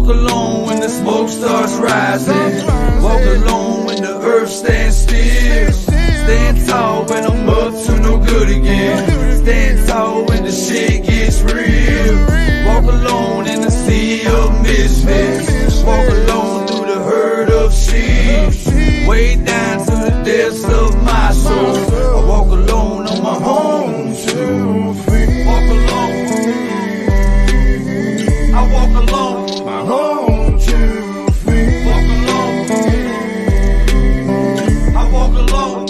walk alone when the smoke starts rising. Walk alone when the earth stands still. Stand tall when I'm up to no good again. Stand tall when the shit gets real. Walk alone in the sea of misfits. Walk alone through the herd of sheep. Way down to the depths of my soul. I walk alone on my home too. Walk alone. I walk alone. My home too. Walk alone. I walk alone.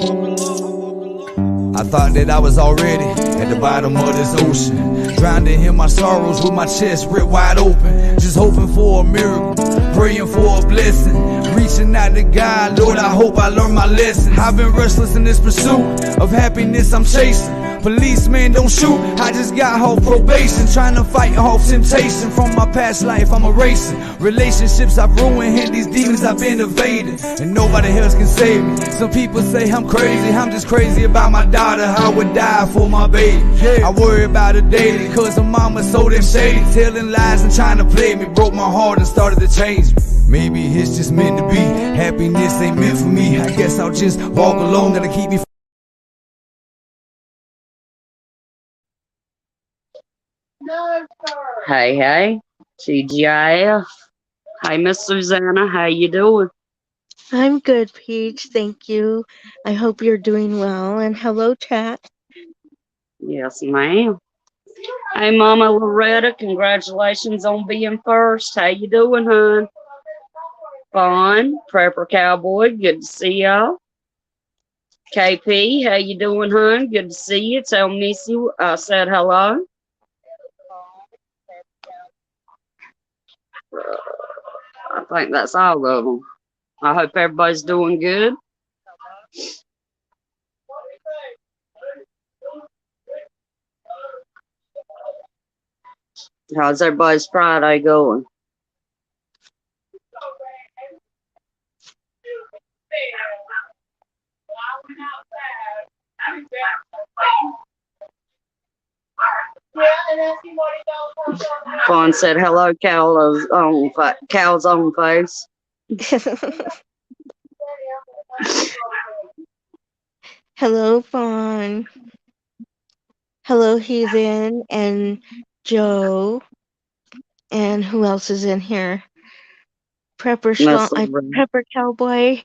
I thought that I was already at the bottom of this ocean, drowning in my sorrows with my chest ripped wide open, just hoping for a miracle, praying for a blessing, reaching out to God. Lord, I hope I learn my lesson. I've been restless in this pursuit of happiness I'm chasing. Policeman, don't shoot, I just got off probation, trying to fight off temptation from my past life. I'm erasing relationships I've ruined, and these demons I've been evading, and nobody else can save me. Some people say I'm crazy, I'm just crazy about my daughter. I would die for my baby. I worry about her daily, cause her mama's so damn shady, telling lies and trying to play me. Broke my heart and started to change me. Maybe it's just meant to be, happiness ain't meant for me. I guess I'll just walk alone, gotta keep me. Hey, TGIF. Hey, Miss Susanna, how you doing? I'm good, Peach. Thank you. I hope you're doing well. And hello, chat. Yes, ma'am. Hey, Mama Loretta, congratulations on being first. How you doing, hon? Fun. Prepper Cowboy, good to see y'all. KP, how you doing, hon? Good to see you. Tell Missy I said hello. I think that's all of them. I hope everybody's doing good. How's everybody's Friday going? Fawn said hello, Cal's own face. Hello, Fawn. Hello, Heathen and Joe. And who else is in here? Prepper Cowboy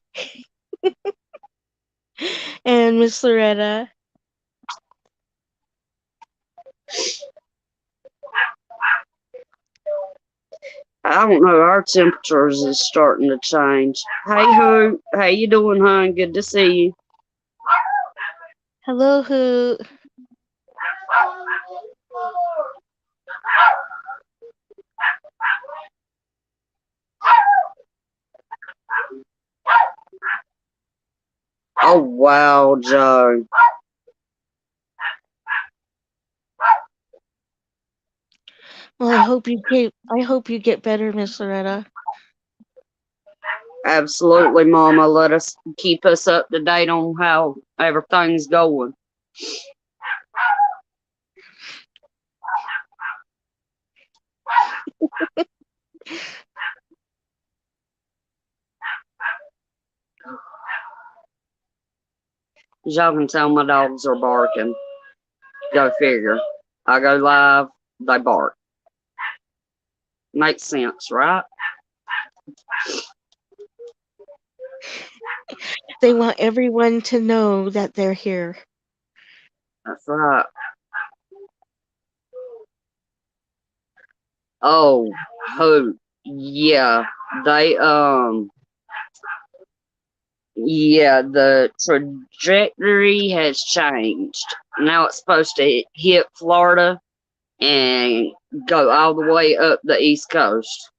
and Miss Loretta. I don't know, our temperatures is starting to change. Hey, Hoot, how you doing, hon? Good to see you. Hello, Hoot. Oh, wow, Joe. Well, I hope you get better, Miss Loretta. Absolutely, Mama. Let us keep us up to date on how everything's going. Y'all can tell my dogs are barking. Go figure. I go live, they bark. Makes sense, right? They want everyone to know that they're here. That's right. Oh, yeah, they, yeah, the trajectory has changed. Now it's supposed to hit Florida and go all the way up the East Coast.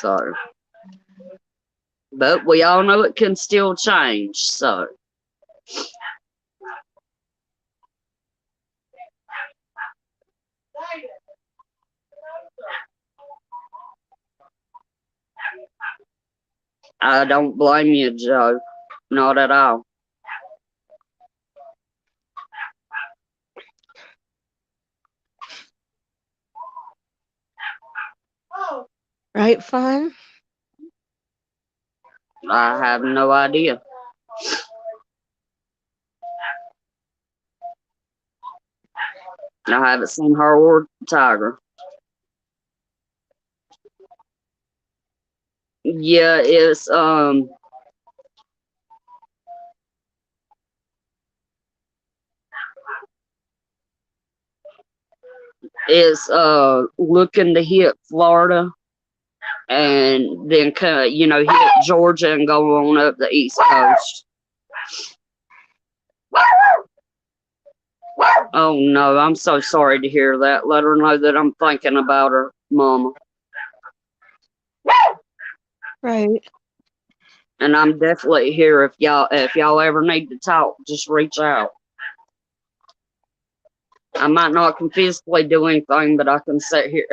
So, but we all know it can still change, so. I don't blame you, Joe. Not at all. Right, Fawn? I have no idea. I haven't seen her or Tiger. Yeah, it's looking to hit Florida and then kind of, hit Georgia and go on up the East Coast. Oh no, I'm so sorry to hear that. Let her know that I'm thinking about her, Mama. Right. And I'm definitely here if y'all ever need to talk, just reach out. I might not can physically do anything, but I can sit here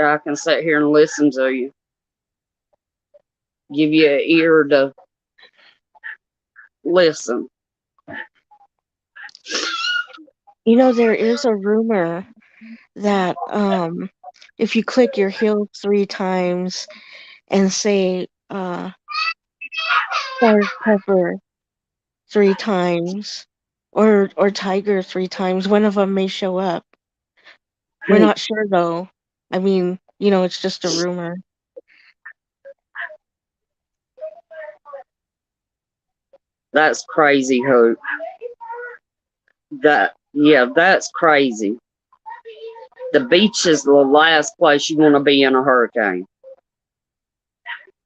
and listen to you. Give you an ear to listen. There is a rumor that if you click your heels 3 times and say Stars Pepper 3 times or Tiger 3 times, one of them may show up. We're not sure though. I mean, it's just a rumor. That's crazy, Hope. That's crazy. The beach is the last place you want to be in a hurricane.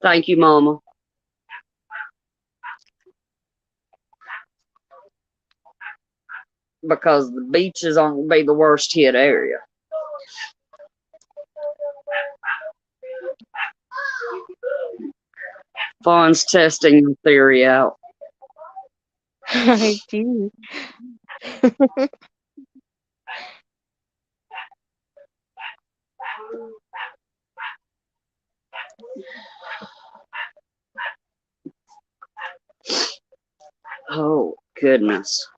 Thank you, Mama. Because the beach is going to be the worst hit area. Fawn's testing the theory out. I do. Oh, goodness.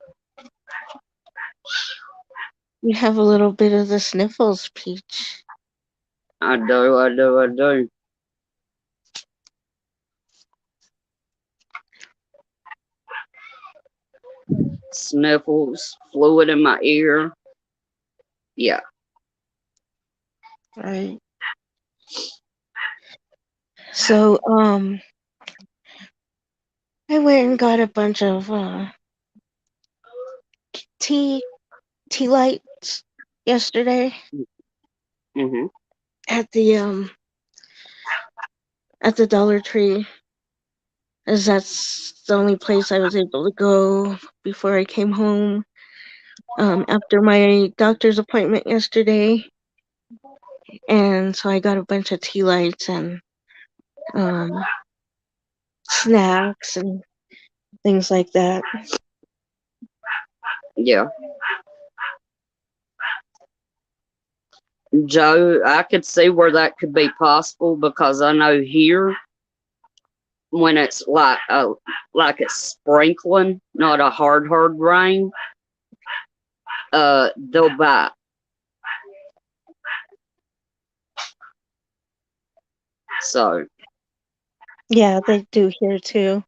You have a little bit of the sniffles, Peach. I do. Sniffles, fluid in my ear. Yeah. Right. So, I went and got a bunch of tea lights yesterday Hmm. at the Dollar Tree, as that's the only place I was able to go before I came home after my doctor's appointment yesterday. And so I got a bunch of tea lights and snacks and things like that. Yeah. Joe, I could see where that could be possible because I know here when it's like it's sprinkling, not a hard rain, they'll bite. So, Yeah, they do here too.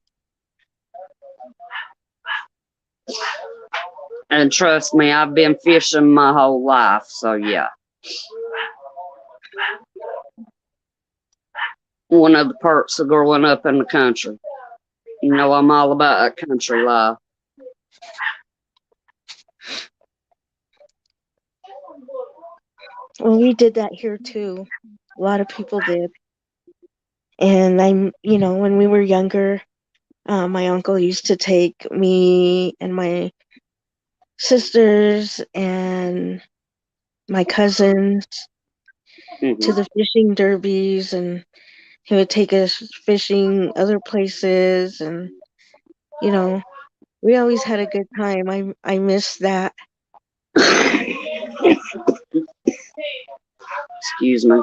and trust me, I've been fishing my whole life. So yeah, one of the perks of growing up in the country. I'm all about a country life. Well, we did that here too. A lot of people did. And when we were younger, my uncle used to take me and my sisters and my cousins to Hmm. the fishing derbies, and he would take us fishing other places, and you know we always had a good time. I miss that. Excuse me.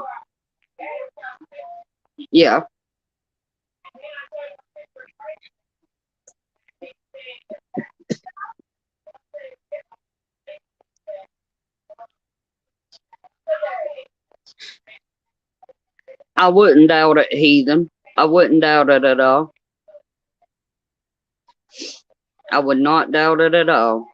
Yeah. I wouldn't doubt it, heathen. I wouldn't doubt it at all. I would not doubt it at all.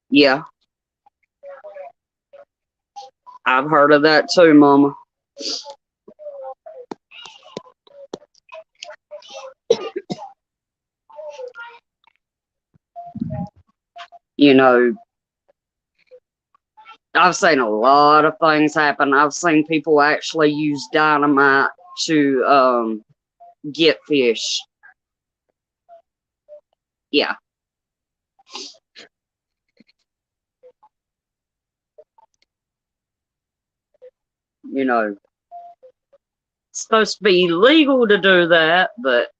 Yeah, I've heard of that too, Mama. You know, I've seen a lot of things happen. I've seen people actually use dynamite to get fish. Yeah. You know, it's supposed to be legal to do that, but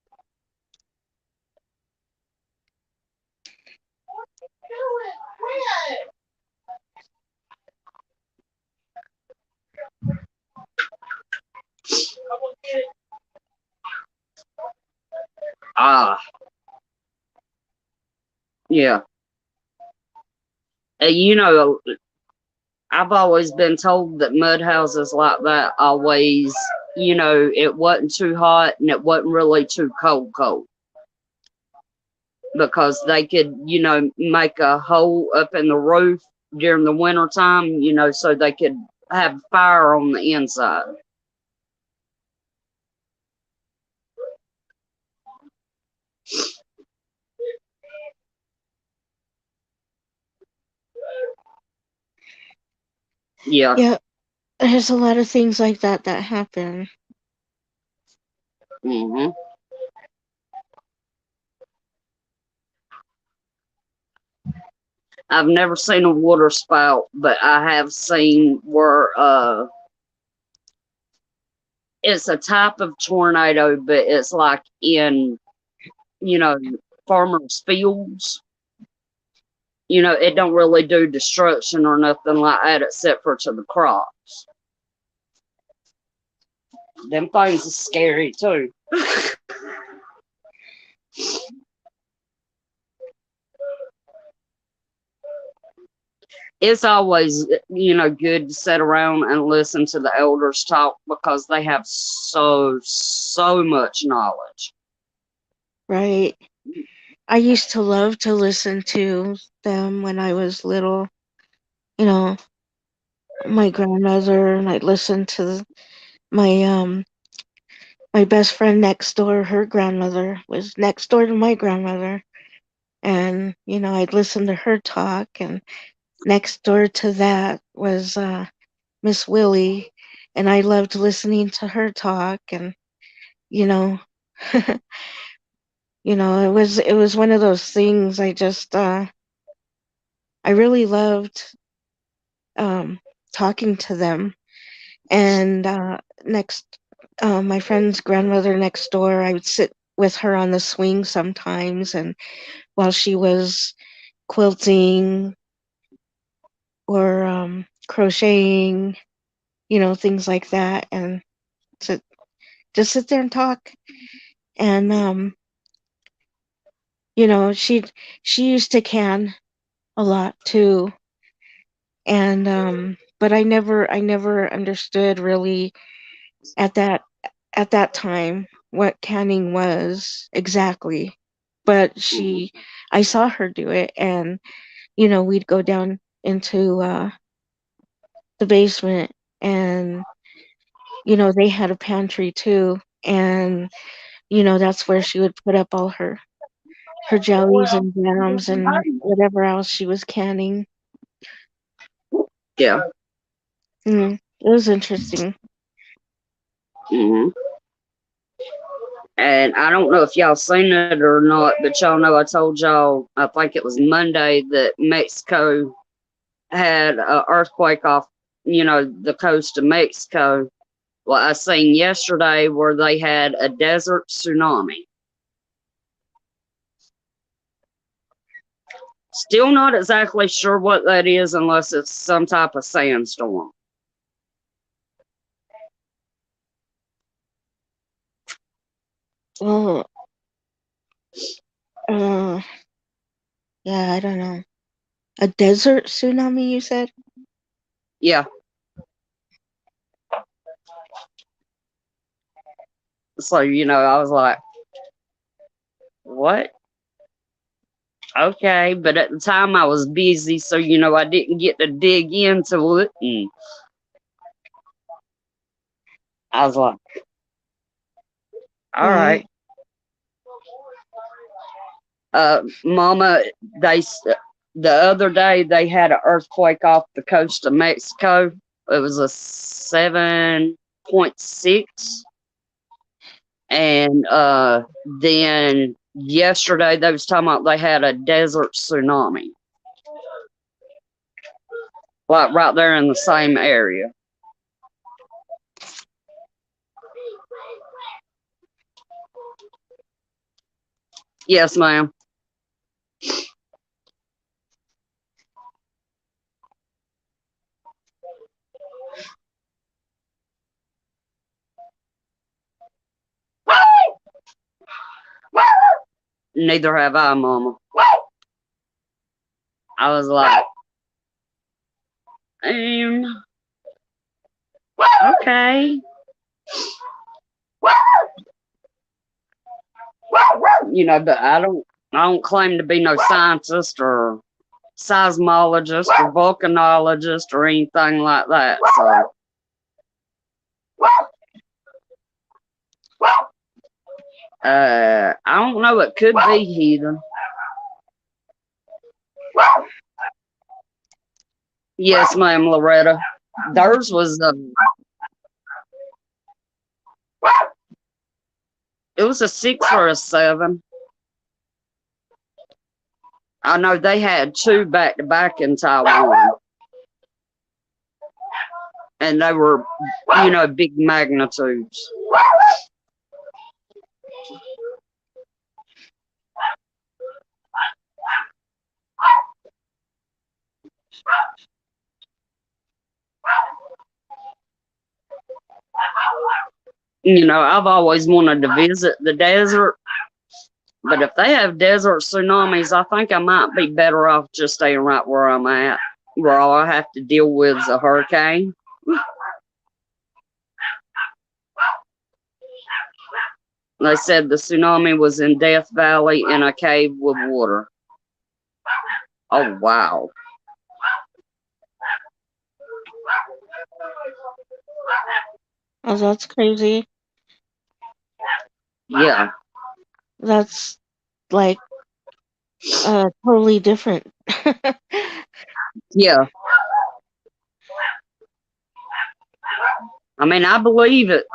ah, yeah. You know, I've always been told that mud houses like that always, you know, it wasn't too hot and it wasn't really too cold, because they could, you know, make a hole up in the roof during the winter time, you know, so they could have fire on the inside. Yeah. Yeah, there's a lot of things like that that happen. hmm I've never seen a water spout, but I have seen where it's a type of tornado, but it's like in, you know, farmers' fields. You know, it don't really do destruction or nothing like that except for to the crops. Them things are scary too. It's always, you know, good to sit around and listen to the elders talk because they have so much knowledge. Right. I used to love to listen to them when I was little. You know, my grandmother, and I'd listen to my my best friend next door. Her grandmother was next door to my grandmother, and you know, I'd listen to her talk. And next door to that was Miss Willie, and I loved listening to her talk. And you know, you know, it was one of those things. I really loved um, talking to them. And my friend's grandmother next door, I would sit with her on the swing sometimes, and while she was quilting or crocheting, you know, things like that, and sit, just sit there and talk. And you know, she used to can a lot too, and but I never understood really at that time what canning was exactly. But I saw her do it, and you know, we'd go down into the basement, and you know, they had a pantry too, and you know, that's where she would put up all her jellies and jams and whatever else she was canning. Yeah. It was interesting. hmm And I don't know if y'all seen it or not, but y'all know I told y'all, I think it was Monday, that Mexico had an earthquake off, you know, the coast of Mexico. Well, I seen yesterday where they had a desert tsunami. Still not exactly sure what that is unless it's some type of sandstorm. Well, Uh, yeah, I don't know. A desert tsunami, you said? Yeah. So, I was like, what? Okay. But at the time I was busy, so, I didn't get to dig into it. And I was like, all right. Right. Mama, the other day they had an earthquake off the coast of Mexico. It was a 7.6. And then yesterday they was talking about they had a desert tsunami. Like right there in the same area. Yes, ma'am. Neither have I, Mama. I was like, okay. But I don't claim to be no scientist or seismologist or volcanologist or anything like that. So I don't know. It could be heathen. Yes, ma'am, Loretta. Theirs was it was a 6 or a 7. I know they had 2 back to back in Taiwan, and they were, big magnitudes. I've always wanted to visit the desert, but if they have desert tsunamis, I think I might be better off just staying right where I'm at, where all I have to deal with is a hurricane. They said the tsunami was in Death Valley in a cave with water. Oh, wow. Oh, that's crazy. Yeah. That's like totally different. Yeah. I mean, I believe it.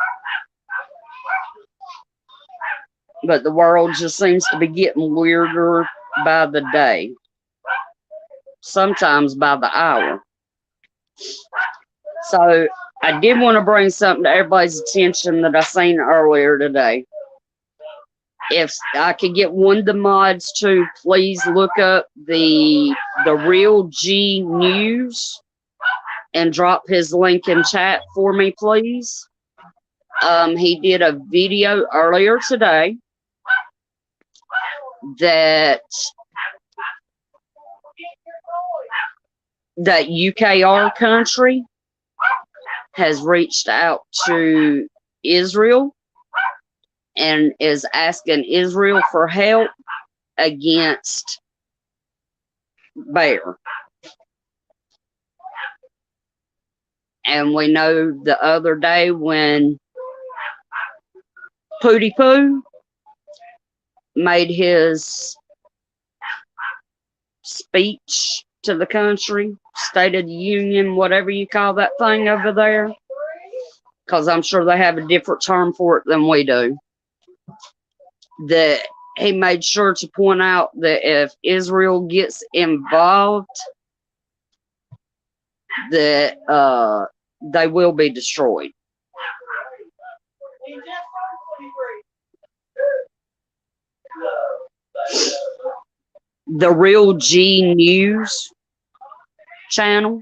But the world just seems to be getting weirder by the day. Sometimes by the hour. So I did want to bring something to everybody's attention that I seen earlier today. If I could get one of the mods to please look up the Real G News and drop his link in chat for me, please. He did a video earlier today that UKR country has reached out to Israel and is asking Israel for help against Bear. And we know the other day when Pootie Poo made his speech to the country, State of the Union, whatever you call that thing over there, because I'm sure they have a different term for it than we do, that he made sure to point out that if Israel gets involved, that they will be destroyed. The Real G News channel.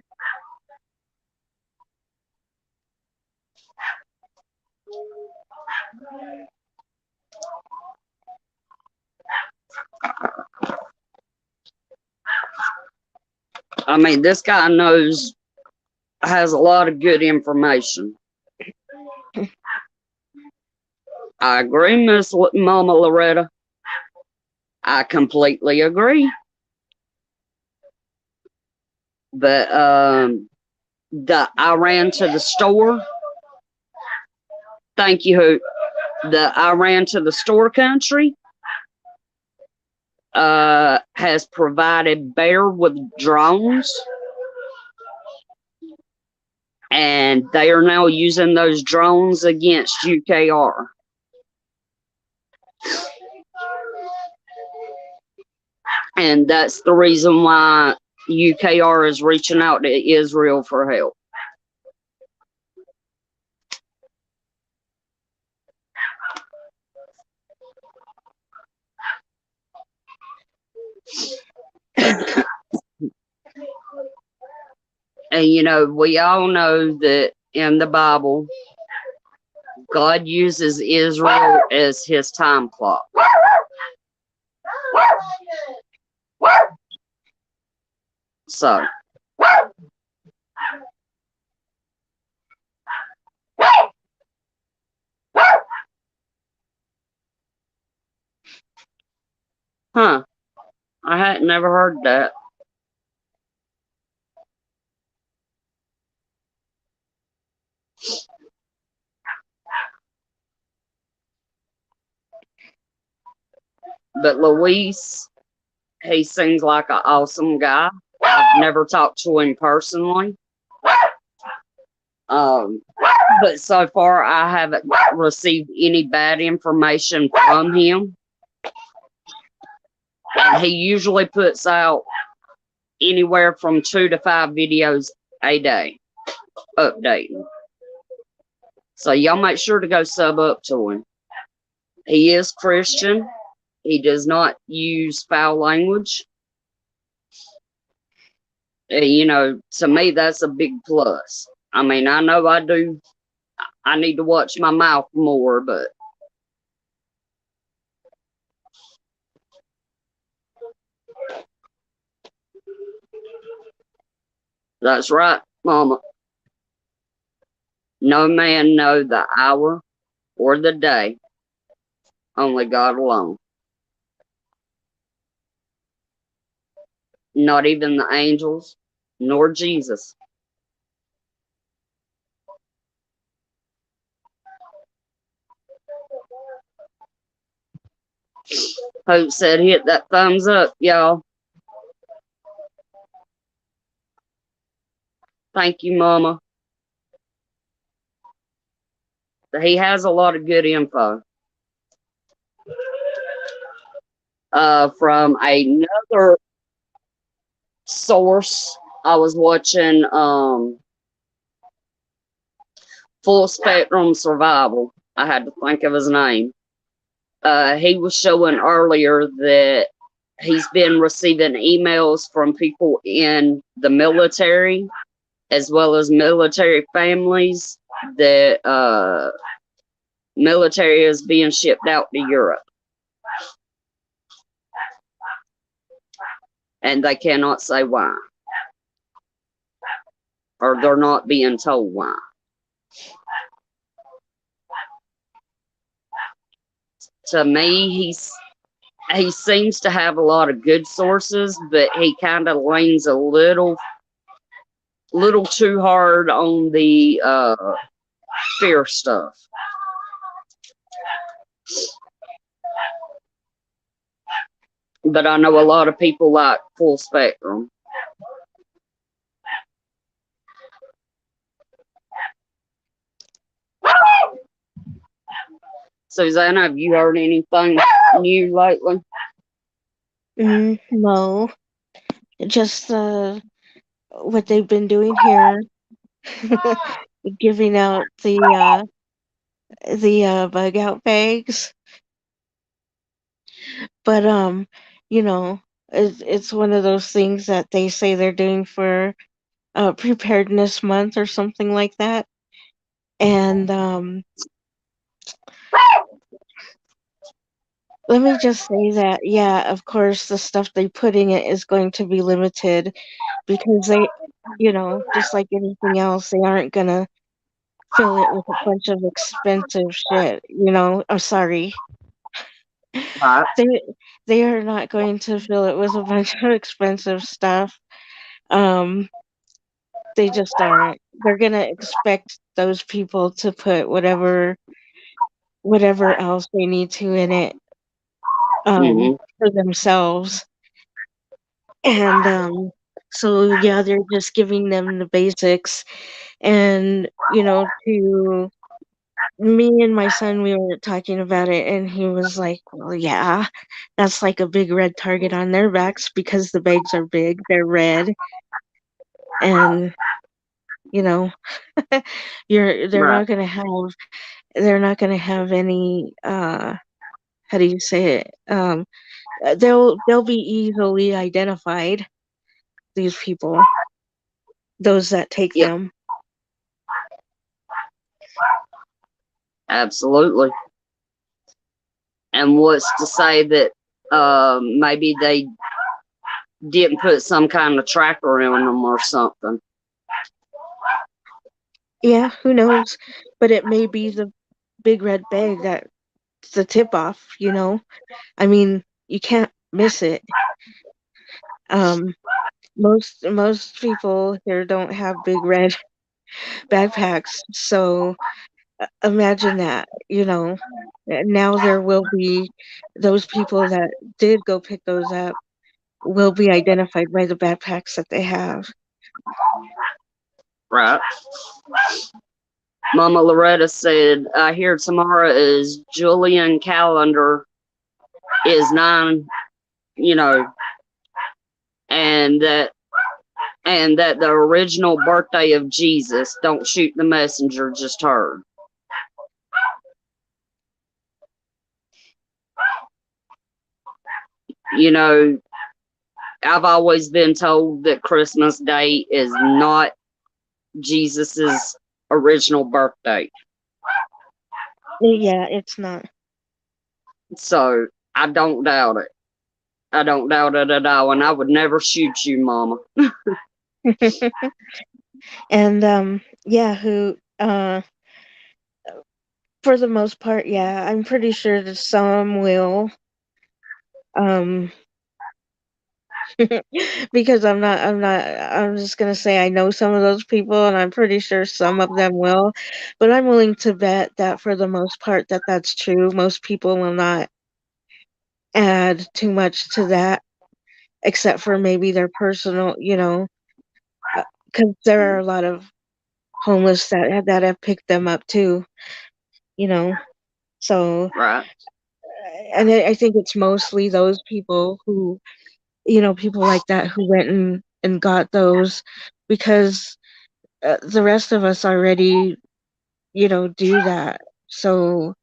I mean, this guy has a lot of good information. I agree, Miss Mama Loretta. I completely agree. But I ran to the store. Thank you, Hoot. I ran to the store country has provided Bear with drones, and they are now using those drones against UKR. And that's the reason why UKR is reaching out to Israel for help. And you know, we all know that in the Bible, God uses Israel as his time clock. So, huh, I had never heard that. But Luis, he seems like an awesome guy. I've never talked to him personally. But so far, I haven't received any bad information from him. And he usually puts out anywhere from 2 to 5 videos a day updating. So y'all make sure to go sub up to him. He is Christian. He does not use foul language. You know, to me, that's a big plus. I mean, I know I do. I need to watch my mouth more, but that's right, Mama. No man know the hour or the day, only God alone. Not even the angels, nor Jesus. Hope said hit that thumbs up, y'all. Thank you, Mama. He has a lot of good info. From another source, I was watching Full Spectrum Survival. I had to think of his name. He was showing earlier that he's been receiving emails from people in the military as well as military families that military is being shipped out to Europe. And they cannot say why. Or they're not being told why. To me, he seems to have a lot of good sources, but he kind of leans a little too hard on the fear stuff. But I know a lot of people like Full Spectrum. Susanna, have you heard anything new lately? No, just what they've been doing here, giving out the bug out bags. But you know, it's one of those things that they say they're doing for preparedness month or something like that. And Let me just say that, yeah, of course, the stuff they put in it is going to be limited because they, just like anything else, they aren't gonna fill it with a bunch of expensive shit, Oh, sorry. Right. They they are not going to fill it with a bunch of expensive stuff. Um, they just aren't. They're gonna expect those people to put whatever else they need to in it, Hmm. for themselves. And so yeah, they're just giving them the basics. And to me and my son, we were talking about it, and he was like, well, yeah, that's like a big red target on their backs because the bags are big, they're red, and you know you're Right. they're not gonna have any, how do you say it, they'll be easily identified, these people, those that take Yeah, them. absolutely. And what's to say that maybe they didn't put some kind of tracker in them or something? Yeah, who knows, but it may be the big red bag that's the tip off, I mean, you can't miss it. Um, most people here don't have big red backpacks, so imagine that. Now there will be those people that did go pick those up will be identified by the backpacks that they have. Right. Mama Loretta said, I hear tomorrow is Julian calendar is 9, you know, and that the original birthday of Jesus, don't shoot the messenger, just heard. You know, I've always been told that Christmas Day is not Jesus's original birthday. Yeah, it's not. So I don't doubt it. I don't doubt it at all, and I would never shoot you, Mama. And yeah, who for the most part, yeah, I'm pretty sure that some will, um because I'm just gonna say I know some of those people, and I'm pretty sure some of them will, but I'm willing to bet that for the most part that that's true. Most people will not add too much to that, except for maybe their personal, because there are a lot of homeless that have picked them up too, you know. So, Right, and I think it's mostly those people who, people like that who went and got those, because the rest of us already, do that. So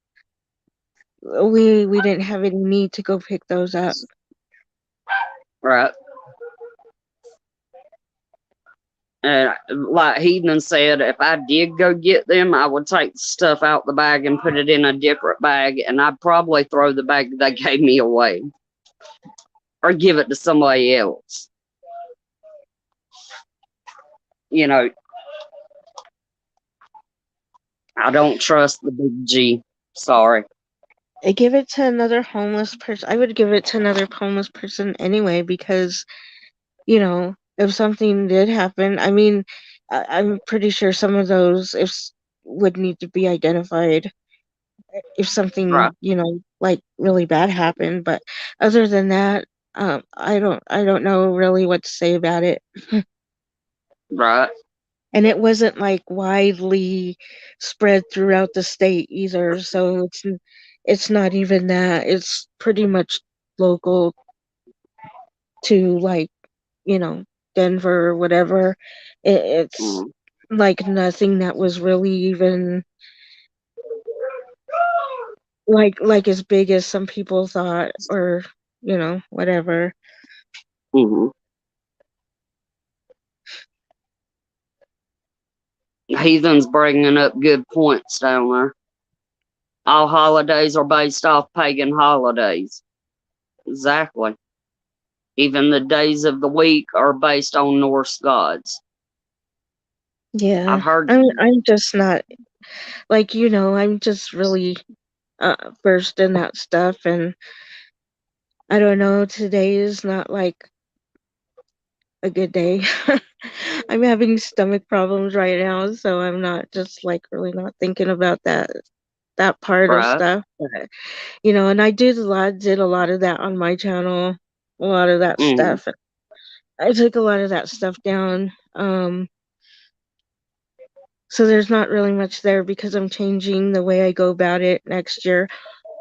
we didn't have any need to go pick those up. right. And like Heathen said, if I did go get them, I would take the stuff out the bag and put it in a different bag, and I'd probably throw the bag they gave me away or give it to somebody else. You know, I don't trust the big G. Sorry. I give it to another homeless person. I would give it to another homeless person anyway, because if something did happen, I mean, I'm pretty sure some of those if would need to be identified if Right, something, like really bad happened. But other than that, I don't know really what to say about it. right. And it wasn't like widely spread throughout the state either, so it's not even that. It's pretty much local to, like, you know, Denver or whatever. It's Mm, like nothing that was really even like as big as some people thought, or whatever. mm-hmm. Heathen's bringing up good points down there. All holidays are based off pagan holidays. Exactly. Even the days of the week are based on Norse gods. Yeah. I've heard. I'm just not like, I'm just really versed in that stuff, and I don't know, today is not like a good day. I'm having stomach problems right now, so I'm not just like really not thinking about that part of Right. stuff. But, and I did a lot of that on my channel, a lot of that Mm-hmm. stuff. I took a lot of that stuff down. So there's not really much there because I'm changing the way I go about it next year.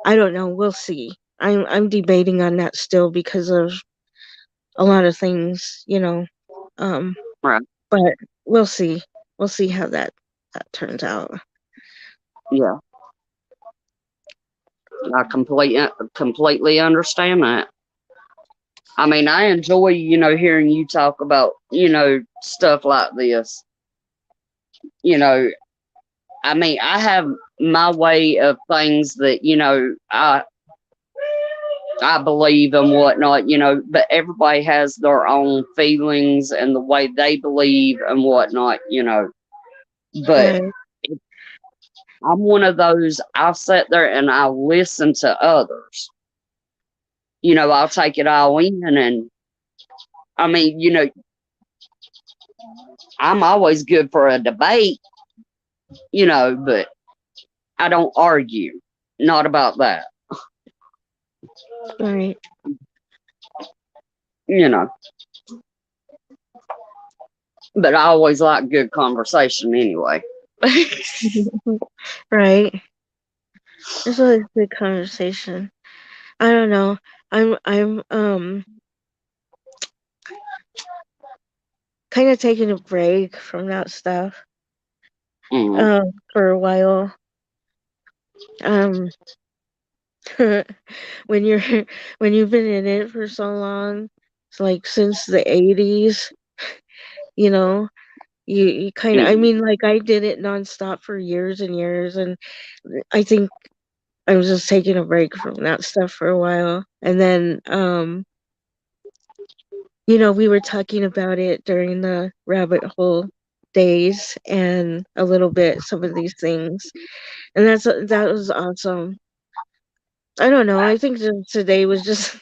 I don't know. We'll see. I'm debating on that still because of a lot of things. Um, Right. but we'll see. We'll see how that turns out. Yeah. I completely understand that. I mean, I enjoy, hearing you talk about, stuff like this. You know, I mean, I have my way of things that, I believe and whatnot, but everybody has their own feelings and the way they believe and whatnot. But Right. I'm one of those, I'll sit there and I'll listen to others. I'll take it all in. And I mean, I'm always good for a debate, but I don't argue. Not about that, Right. you know. But I always like good conversation anyway. Right. It's always a good conversation. I don't know. I'm kind of taking a break from that stuff Mm-hmm. for a while. Um when you're when you've been in it for so long, it's like since the 80s, you know, you kind of, I Mm-hmm. mean, like I did it nonstop for years and years, and I think I was just taking a break from that stuff for a while. And then we were talking about it during the rabbit hole days and a little bit some of these things. And that was awesome. I don't know. I think today was just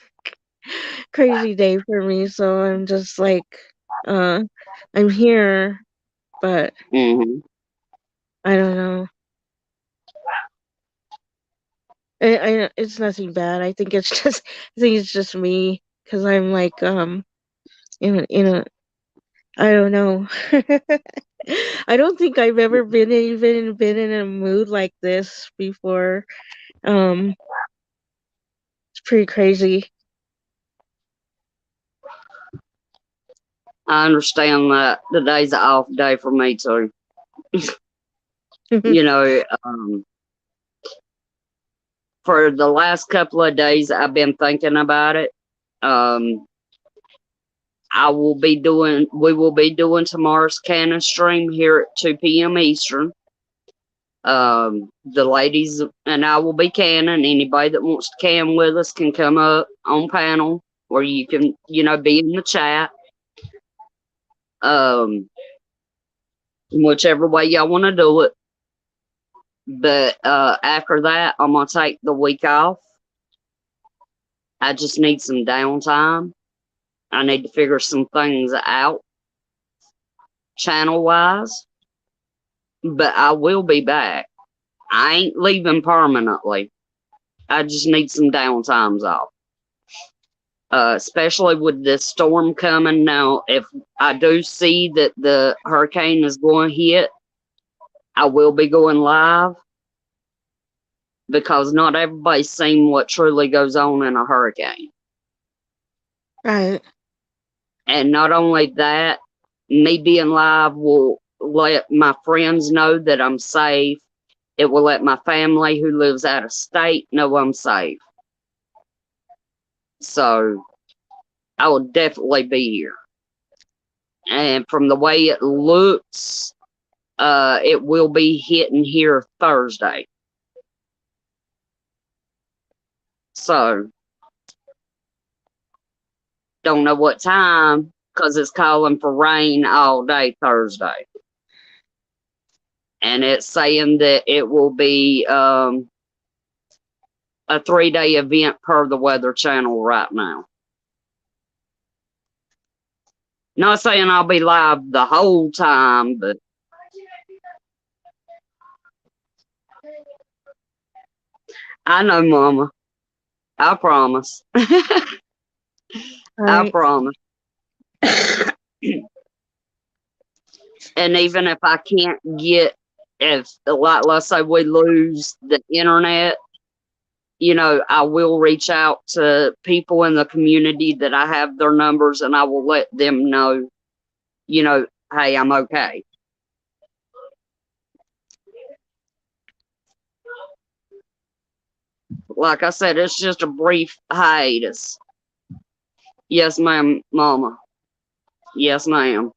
crazy day for me, so I'm just like uh I'm here, but Mm-hmm. I don't know. It's nothing bad. I think it's just I think it's just me cuz I'm like in a I don't know. I don't think I've ever been in a mood like this before. Um it's pretty crazy. I understand that today's an off day for me too. You know, for the last couple of days, I've been thinking about it. Um, we will be doing tomorrow's cannon stream here at 2 p.m. Eastern. The ladies and I will be canning. Anybody that wants to can with us can come up on panel, or you can, be in the chat. Um, whichever way y'all want to do it. But after that, I'm gonna take the week off. I just need some downtime. I need to figure some things out channel wise. But I will be back. I ain't leaving permanently. I just need some downtimes off. Especially with this storm coming now. If I do see that the hurricane is going to hit, I will be going live because not everybody's seen what truly goes on in a hurricane. Right. And not only that, me being live will let my friends know that I'm safe. It will let my family who lives out of state know I'm safe. So I will definitely be here. And from the way it looks, it will be hitting here Thursday. So, don't know what time because it's calling for rain all day Thursday. And it's saying that it will be a 3-day event per the Weather Channel right now. Not saying I'll be live the whole time, but I know, Mama. I promise. I Right. promise. And even if I can't get, if, like, let's say we lose the internet, you know, I will reach out to people in the community that I have their numbers and I will let them know, you know, hey, I'm okay. Like I said, it's just a brief hiatus. Yes, ma'am, Mama. Yes, ma'am.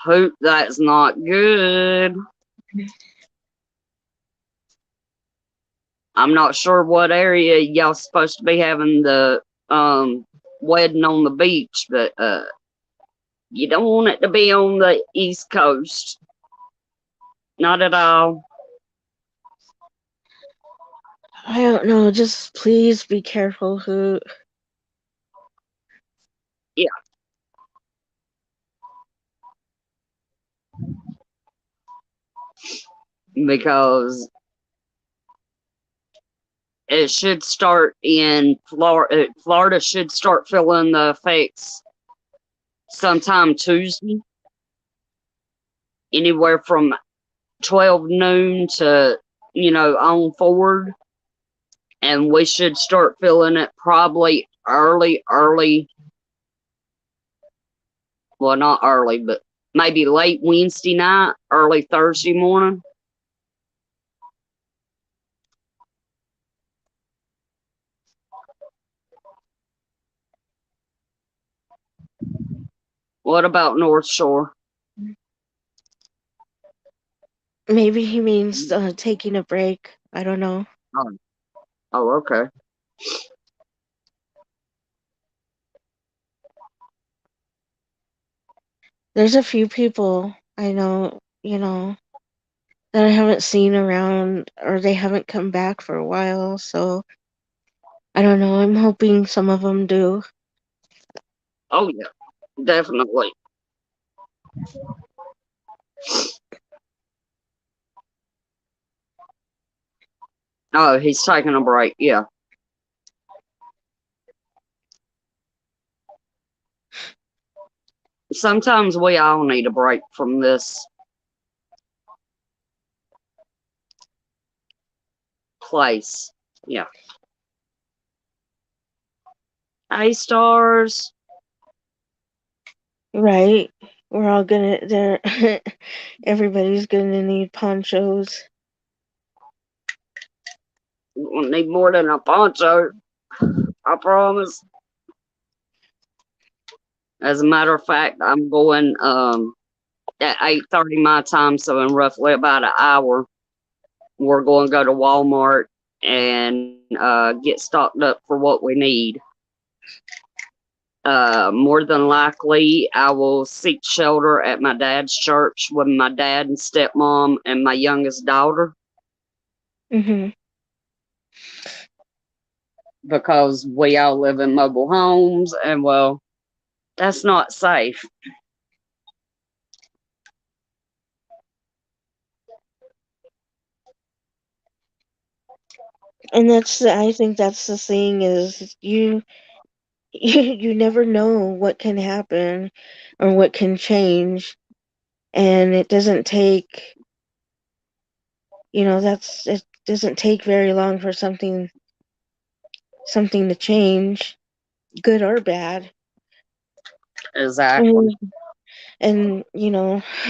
Hope that's not good. I'm not sure what area y'all supposed to be having the wedding on the beach, but you don't want it to be on the East Coast. Not at all. I don't know. Just please be careful who. Yeah, because it should start in Florida. Florida should start feeling the effects sometime Tuesday, anywhere from 12 noon to, you know, on forward. And we should start feeling it probably early. Well, not early, but maybe late Wednesday night, early Thursday morning. What about North Shore? Maybe he means taking a break. I don't know. Oh, oh, okay. There's a few people I know, that I haven't seen around or they haven't come back for a while. So I don't know. I'm hoping some of them do. Oh, yeah, definitely. Oh, he's taking a break. Yeah. Sometimes we all need a break from this place. Yeah. Hey, stars. Right. We're all gonna there. Everybody's gonna need ponchos. We'll need more than a poncho. I promise. As a matter of fact, I'm going at 8:30 my time, so in roughly about an hour, we're going to go to Walmart and get stocked up for what we need. More than likely, I will seek shelter at my dad's church with my dad and stepmom and my youngest daughter Mhm. because we all live in mobile homes, and well, that's not safe. And I think that's the thing is you never know what can happen or what can change, and it doesn't take, it doesn't take very long for something to change, good or bad. Exactly. And,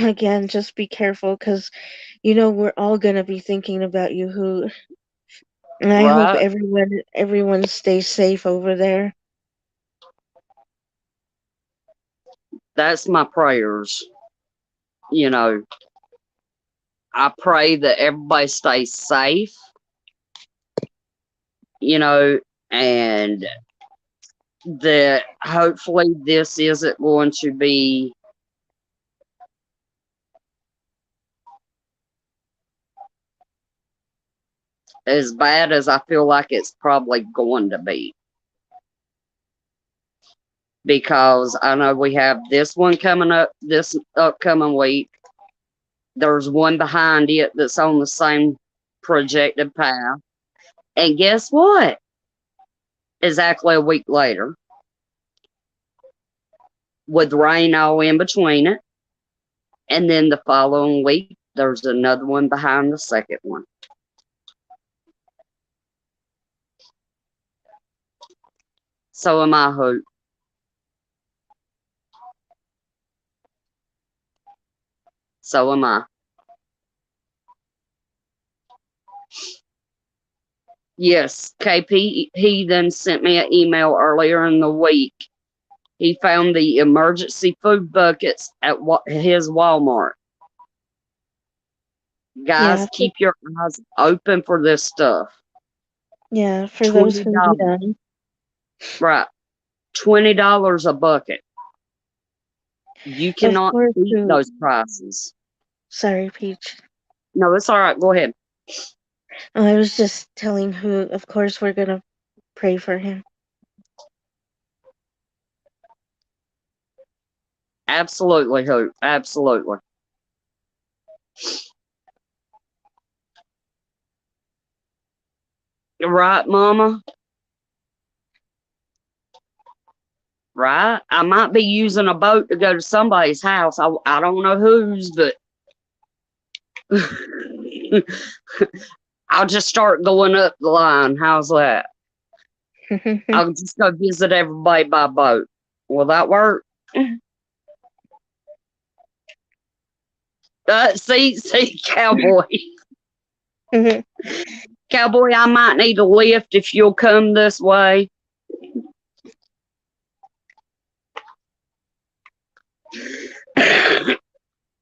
again, just be careful because we're all gonna be thinking about you, who, and I hope Right? everyone stays safe over there. That's my prayers. You know, I pray that everybody stays safe. you know, and that hopefully this isn't going to be as bad as I feel like it's probably going to be. Because I know we have this one coming up this upcoming week. There's one behind it that's on the same projected path. And guess what? Exactly a week later, with rain all in between it. And then the following week, there's another one behind the second one. So am I, Hope. So am I. Yes, KP, he then sent me an email earlier in the week. He found the emergency food buckets at his Walmart. Guys, Yeah, keep your eyes open for this stuff. yeah, for those who need $20. them. Right. $20 a bucket. You Of cannot course, beat those prices. sorry, Peach. No, it's all right. Go ahead. Oh, I was just telling who, of course, we're going to pray for him. Absolutely, Hope. Absolutely. Right, Mama? Right? I might be using a boat to go to somebody's house. I don't know whose, but I'll just start going up the line. How's that? I'll just go visit everybody by boat. Will that work? See, Cowboy. Cowboy, I might need a lift if you'll come this way.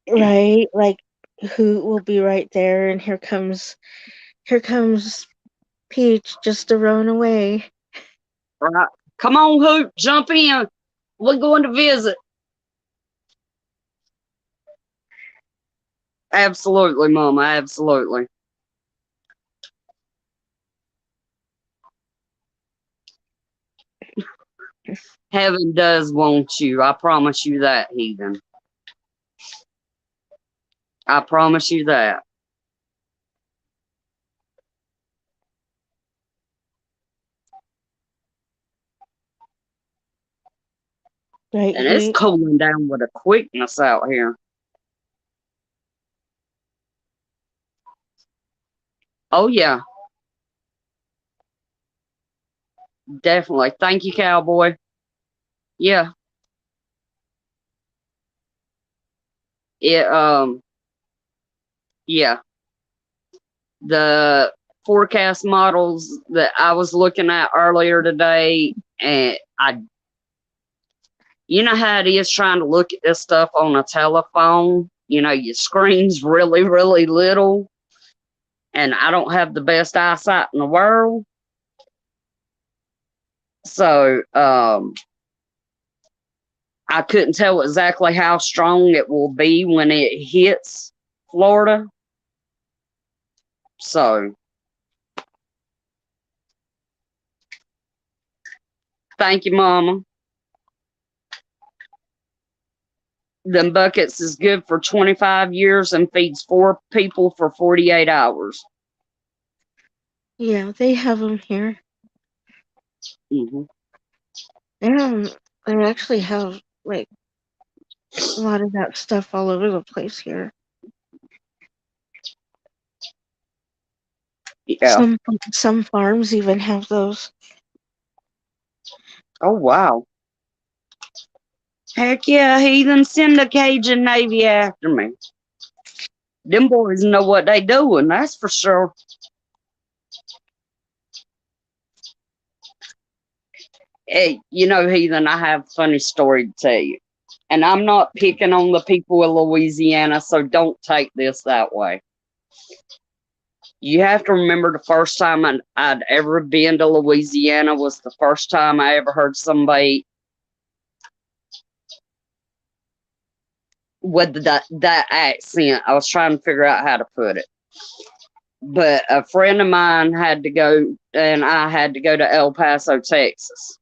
Right, like who will be right there, and here comes Peach just a rowing away. Right. Come on, Hoop, jump in. We're going to visit. Absolutely, Mama, absolutely. Heaven does want you. I promise you that, heathen. I promise you that. Right, And it's he cooling down with a quickness out here. Oh, yeah. Definitely. Thank you, Cowboy. Yeah. It, yeah. The forecast models that I was looking at earlier today, and you know how it is trying to look at this stuff on a telephone? You know, your screen's really, really little, and I don't have the best eyesight in the world. So, I couldn't tell exactly how strong it will be when it hits Florida. So, thank you, Mama. Them buckets is good for 25 years and feeds 4 people for 48 hours. yeah, they have them here. Mm-hmm. They actually have like a lot of that stuff all over the place here. Yeah. Some farms even have those. Oh, wow. Heck yeah, heathen, send the Cajun Navy after me. Them boys know what they doing, that's for sure. Hey, you know, heathen, I have a funny story to tell you. And I'm not picking on the people of Louisiana, so don't take this that way. You have to remember the first time I'd ever been to Louisiana was the first time I ever heard somebody with that accent. I was trying to figure out how to put it. But a friend of mine had to go, and I had to go to El Paso, Texas.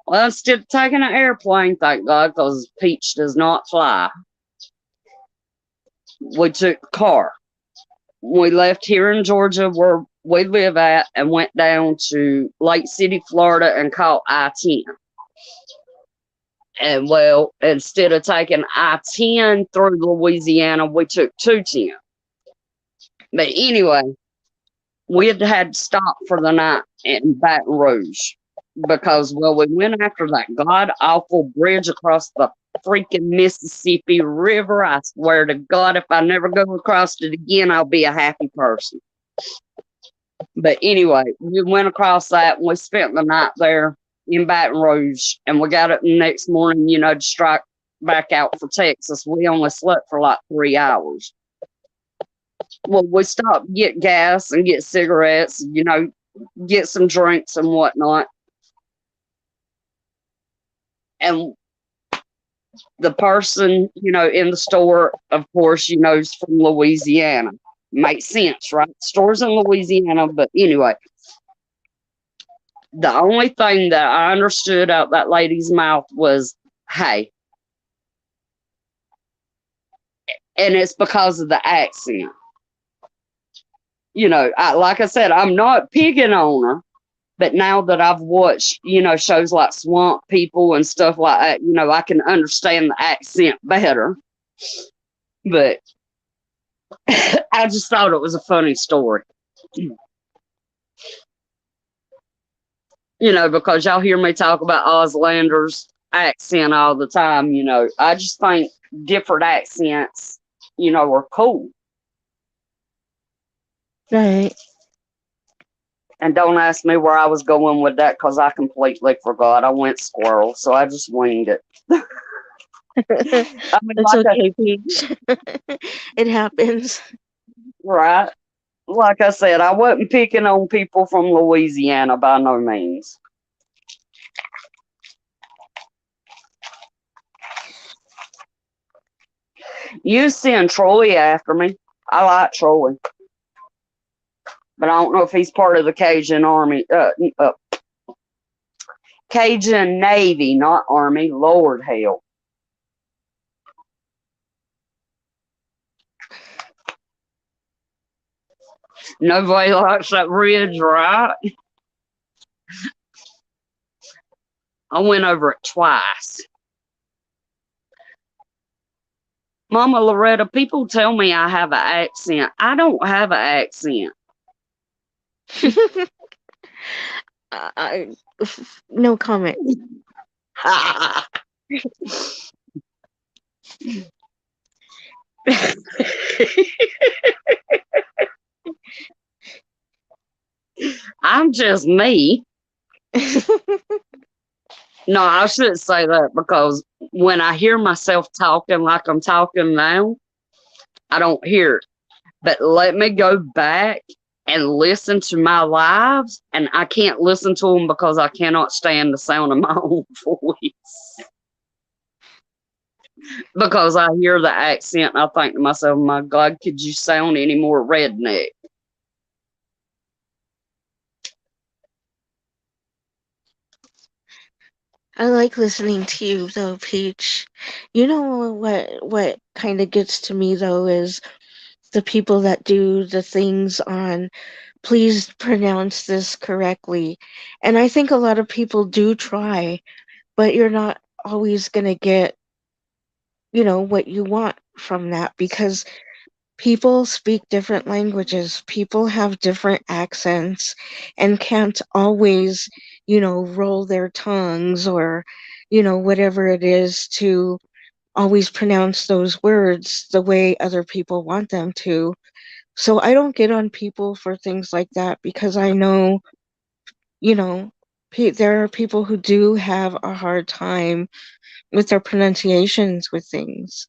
Well, instead of taking an airplane, thank God, because Peach does not fly, we took the car. We left here in Georgia where we live at and went down to Lake City, Florida and caught I-10. And well, instead of taking I-10 through Louisiana, we took 210. But anyway, we had to stop for the night in Baton Rouge because, well, we went after that god awful bridge across the freaking Mississippi River. I swear to God, if I never go across it again, I'll be a happy person. But anyway, we went across that and we spent the night there in Baton Rouge, and we got up the next morning, to strike back out for Texas. We only slept for like 3 hours. Well, we stopped to get gas and get cigarettes, get some drinks and whatnot. And the person, in the store, of course, is from Louisiana. Makes sense, right? Stores in Louisiana, but anyway. The only thing that I understood out that lady's mouth was, hey. And it's because of the accent. Like I said, I'm not picking on her, but now that I've watched, shows like Swamp People and stuff like that, I can understand the accent better. But I just thought it was a funny story. Because y'all hear me talk about Auslander's accent all the time, I just think different accents, are cool. Right. And don't ask me where I was going with that because I completely forgot. I went squirrel, so I just winged it. That's okay, Peach. It happens. Right. Like I said, I wasn't picking on people from Louisiana by no means. You send Troy after me. I like Troy. But I don't know if he's part of the Cajun Army. Cajun Navy, not Army. Lord help. Nobody likes that ridge, right? I went over it twice. Mama Loretta, people tell me I have an accent. I don't have an accent. No comment. I'm just me. No, I shouldn't say that because when I hear myself talking like I'm talking now, I don't hear it. But let me go back and listen to my lives, and I can't listen to them because I cannot stand the sound of my own voice. Because I hear the accent, and I think to myself, my God, could you sound any more redneck? I like listening to you though, Peach. You know what kind of gets to me though is the people that do the things on please pronounce this correctly. And I think a lot of people do try, but you're not always going to get, what you want from that because people speak different languages. People have different accents and can't always, roll their tongues or, whatever it is to always pronounce those words the way other people want them to. So I don't get on people for things like that because I know, you know, there are people who do have a hard time with their pronunciations with things,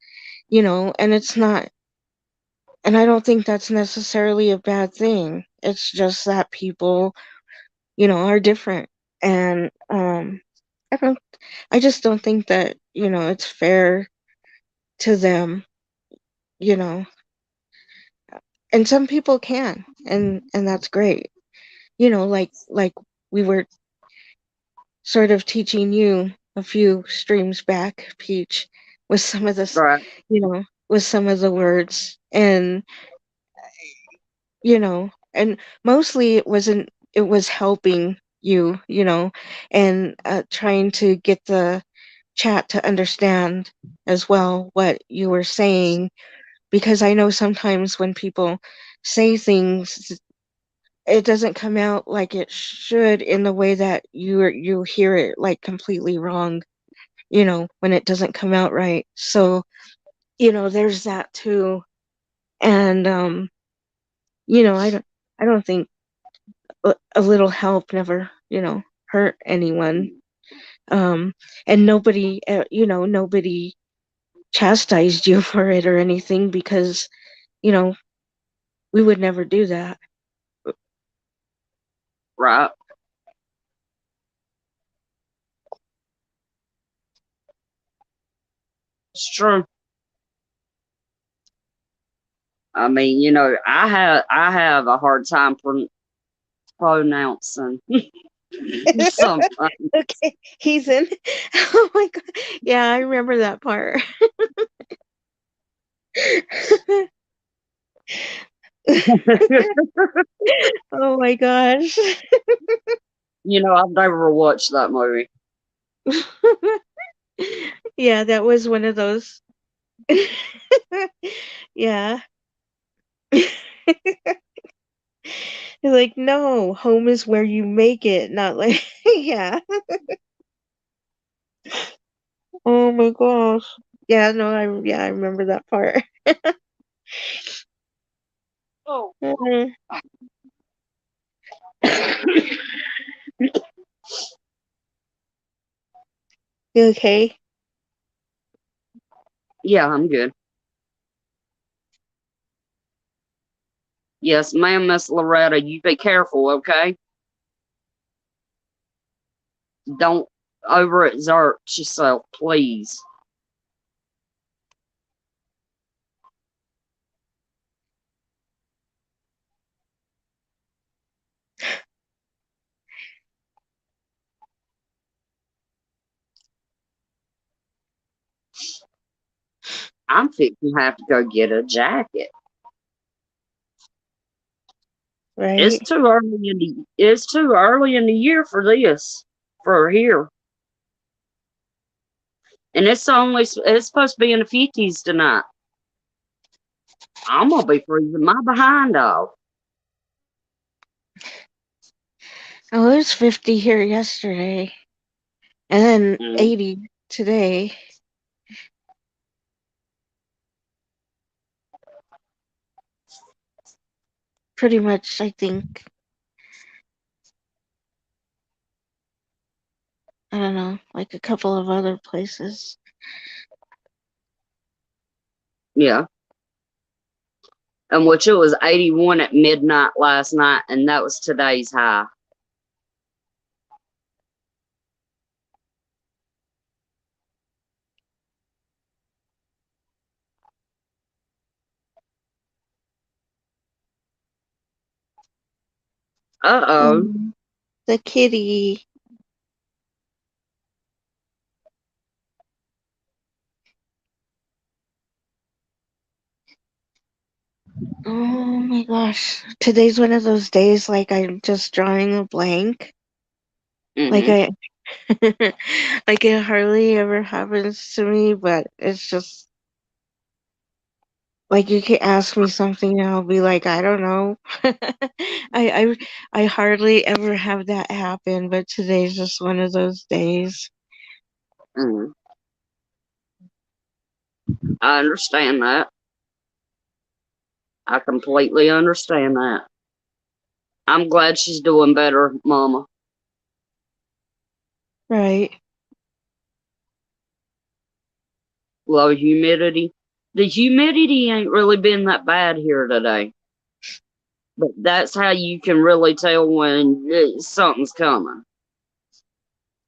and it's not And I don't think that's necessarily a bad thing. It's just that people, are different. And I don't I just don't think that, it's fair to them, you know. And some people can, and that's great. Like we were sort of teaching you a few streams back, Peach, with some of this, Right. with some of the words. And and mostly it was helping you, and trying to get the chat to understand as well what you were saying, because I know sometimes when people say things, it doesn't come out like it should, in the way that you hear it like completely wrong, when it doesn't come out right. So, there's that too. And I don't think a little help never, hurt anyone. Um, and nobody, nobody chastised you for it or anything, because, you know, we would never do that. Right. It's true. I mean, I have a hard time pronouncing sometimes. Okay, he's in. Oh my god. Yeah, I remember that part. Oh my gosh. I've never watched that movie. Yeah, that was one of those. Yeah. Like, no, home is where you make it, not like, yeah. Oh my gosh. Yeah, no, I remember that part. Oh. Mhm. You okay? Yeah, I'm good. Yes, ma'am, Miss Loretta, you be careful, okay? Don't overexert yourself, please. I'm fixing to have to go get a jacket. Right? It's too early in the year for this for here, and it's supposed to be in the 50s tonight. I'm gonna be freezing my behind off. Oh, it was 50 here yesterday, and then Mm. 80 today. Pretty much, I think. I don't know, like a couple of other places. Yeah, and which it was 81 at midnight last night, and that was today's high. Uh-oh. The kitty. Oh my gosh. Today's one of those days like I'm just drawing a blank. Like Mm-hmm. I like it hardly ever happens to me, but it's just like you can ask me something and I'll be like, I don't know. I I hardly ever have that happen, but today's just one of those days. Mm-hmm. I understand that. I completely understand that. I'm glad she's doing better, Mama. Right. Low humidity. The humidity ain't really been that bad here today. But that's how you can really tell when something's coming.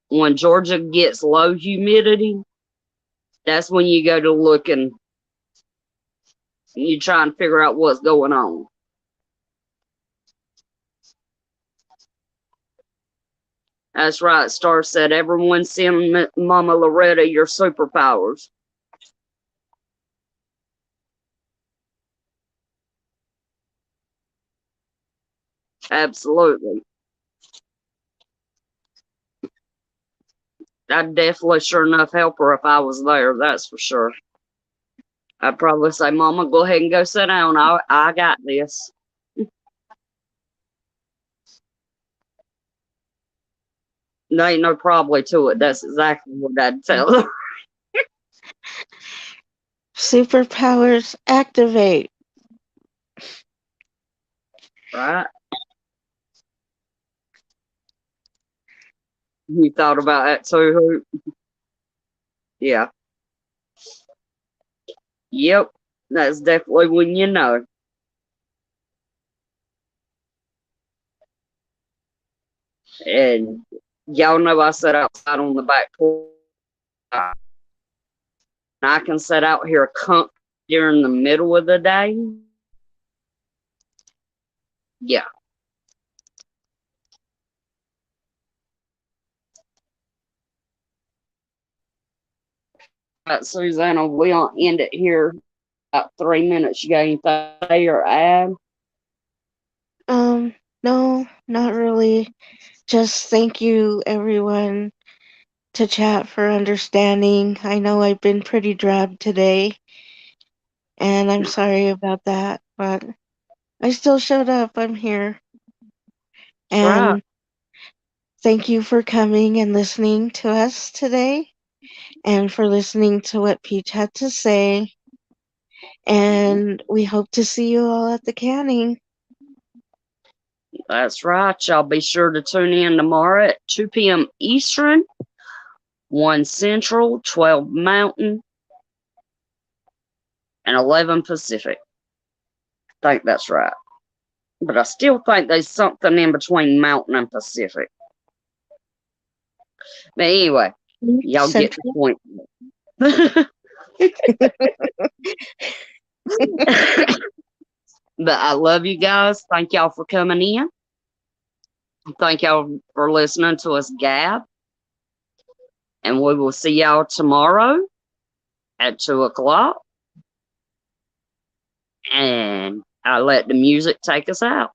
When Georgia gets low humidity, that's when you go to look and you try and figure out what's going on. That's right. Star said, everyone send Mama Loretta your superpowers. Absolutely. I'd definitely sure enough help her if I was there, that's for sure. I'd probably say, Mama, go ahead and go sit down. I got this. There ain't no probably to it. That's exactly what I'd tell her. Superpowers activate. Right? You thought about that too, Hoop? Yeah. Yep. That's definitely when you know. And y'all know I sit outside on the back porch. I can sit out here during the middle of the day. Yeah. But Susanna, we'll end it here about 3 minutes. You got anything to say or add? No, not really. Just thank you, everyone, to chat for understanding. I know I've been pretty drab today, and I'm sorry about that, but I still showed up. I'm here. Right. And thank you for coming and listening to us today, and for listening to what Peach had to say. And we hope to see you all at the canning. That's right. Y'all be sure to tune in tomorrow at 2 p.m. Eastern, 1 Central, 12 Mountain, and 11 Pacific. I think that's right. But I still think there's something in between Mountain and Pacific. But anyway, y'all get the point. But I love you guys. Thank y'all for coming in. Thank y'all for listening to us gab. And we will see y'all tomorrow at 2 o'clock. And I'll let the music take us out.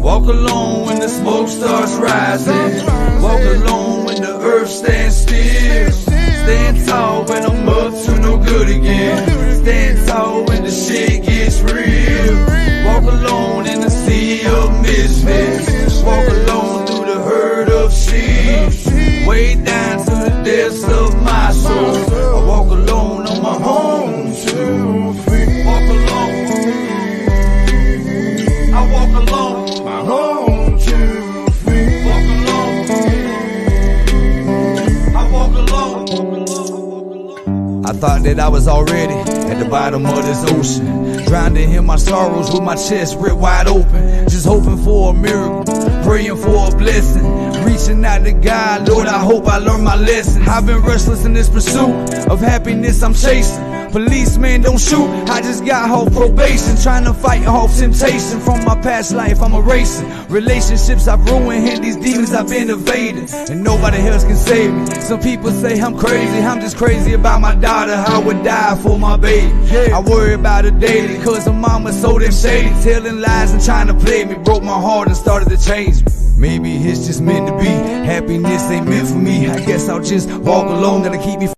Walk alone when the smoke starts rising. Walk alone when the earth stands still. Stand tall when I'm up to no good again. Stand tall when the shit gets real. Walk alone in the sea of misfits. Walk alone through the herd of sheep. Way down to the depths of my soul. I walk alone on my home to free. Walk alone. I walk alone. Home to free. Walk alone. I walk alone. I thought that I was already at the bottom of this ocean, drowning in my sorrows with my chest ripped wide open, just hoping for a miracle, praying for a blessing, reaching out to God. Lord, I hope I learn my lesson. I've been restless in this pursuit of happiness I'm chasing. Policeman, don't shoot, I just got off probation, trying to fight off temptation from my past life. I'm erasing relationships I've ruined, and these demons I've been evading, and nobody else can save me. Some people say I'm crazy, I'm just crazy about my daughter. I would die for my baby. I worry about her daily, cause her mama's so damn shady, telling lies and trying to play me. Broke my heart and started to change me. Maybe it's just meant to be. Happiness ain't meant for me. I guess I'll just walk alone, gotta keep me